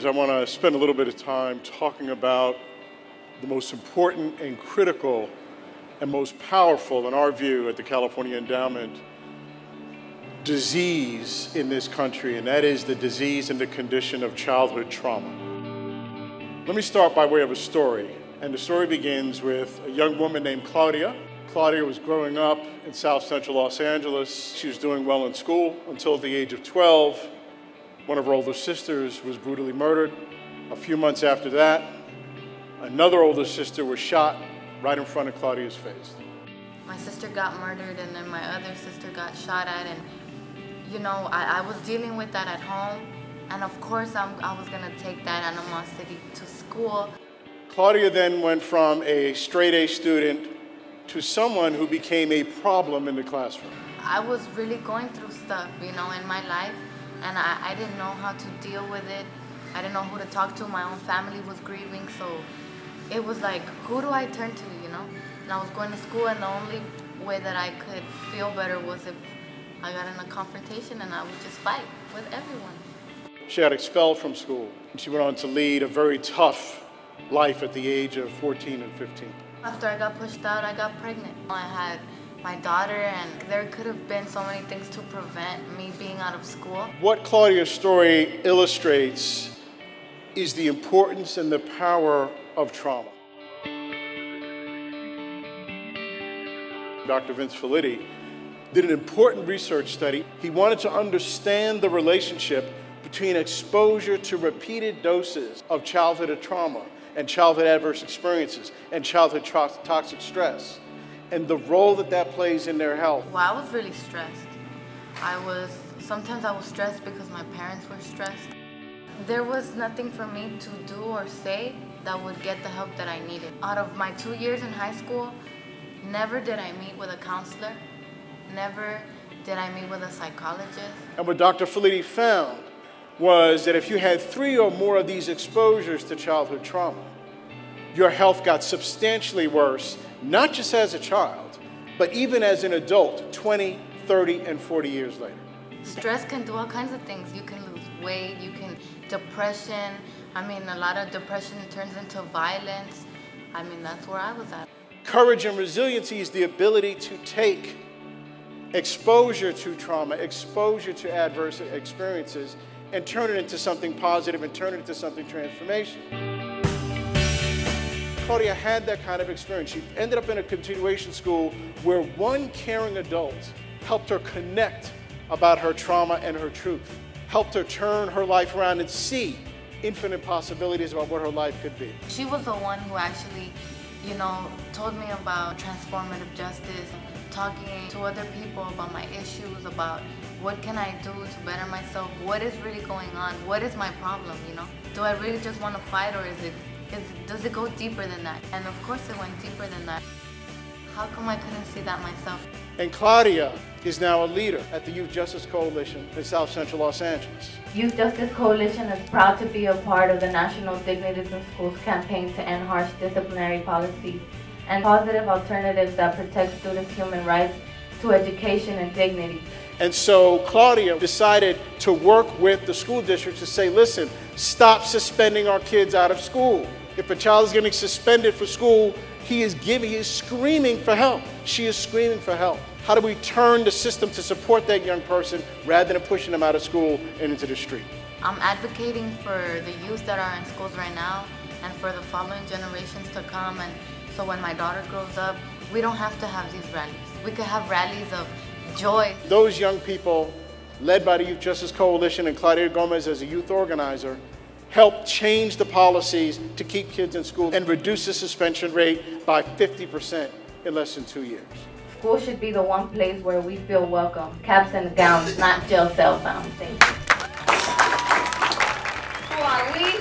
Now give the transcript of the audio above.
I want to spend a little bit of time talking about the most important and critical and most powerful, in our view, at the California Endowment, disease in this country, and that is the disease and the condition of childhood trauma. Let me start by way of a story, and the story begins with a young woman named Claudia. Claudia was growing up in South Central Los Angeles. She was doing well in school until at the age of 12. One of her older sisters was brutally murdered. A few months after that, another older sister was shot right in front of Claudia's face. My sister got murdered and then my other sister got shot at, and you know, I was dealing with that at home, and of course I was gonna take that animosity to school. Claudia then went from a straight A student to someone who became a problem in the classroom. I was really going through stuff, you know, in my life, and I didn't know how to deal with it. I didn't know who to talk to. My own family was grieving, so it was like, who do I turn to, you know? And I was going to school, and the only way that I could feel better was if I got in a confrontation and I would just fight with everyone. She got expelled from school. She went on to lead a very tough life at the age of 14 and 15. After I got pushed out, I got pregnant. I had my daughter, and there could have been so many things to prevent me being out of school. What Claudia's story illustrates is the importance and the power of trauma. Dr. Vince Felitti did an important research study. He wanted to understand the relationship between exposure to repeated doses of childhood trauma and childhood adverse experiences and childhood toxic stress, and the role that that plays in their health. Well, I was really stressed. Sometimes I was stressed because my parents were stressed. There was nothing for me to do or say that would get the help that I needed. Out of my 2 years in high school, never did I meet with a counselor. Never did I meet with a psychologist. And what Dr. Felitti found was that if you had 3 or more of these exposures to childhood trauma, your health got substantially worse, not just as a child, but even as an adult, 20, 30, and 40 years later. Stress can do all kinds of things. You can lose weight, depression. I mean, a lot of depression turns into violence. I mean, that's where I was at. Courage and resiliency is the ability to take exposure to trauma, exposure to adverse experiences, and turn it into something positive and turn it into something transformational. Claudia had that kind of experience. She ended up in a continuation school where one caring adult helped her connect about her trauma and her truth, helped her turn her life around and see infinite possibilities about what her life could be. She was the one who actually, you know, told me about transformative justice, talking to other people about my issues, about what can I do to better myself, what is really going on, what is my problem, you know? Do I really just want to fight, or does it go deeper than that? And of course it went deeper than that. How come I couldn't see that myself? And Claudia is now a leader at the Youth Justice Coalition in South Central Los Angeles. Youth Justice Coalition is proud to be a part of the National Dignities in Schools campaign to end harsh disciplinary policies and positive alternatives that protect students' human rights to education and dignity. And so Claudia decided to work with the school district to say, listen, stop suspending our kids out of school. If a child is getting suspended for school, he is screaming for help. She is screaming for help. How do we turn the system to support that young person rather than pushing them out of school and into the street? I'm advocating for the youth that are in schools right now and for the following generations to come. And so when my daughter grows up, we don't have to have these rallies. We could have rallies of joy. Those young people, led by the Youth Justice Coalition and Claudia Gomez as a youth organizer, helped change the policies to keep kids in school and reduce the suspension rate by 50% in less than 2 years. School should be the one place where we feel welcome. Caps and gowns, not jail cell phones. Thank you. Who are we?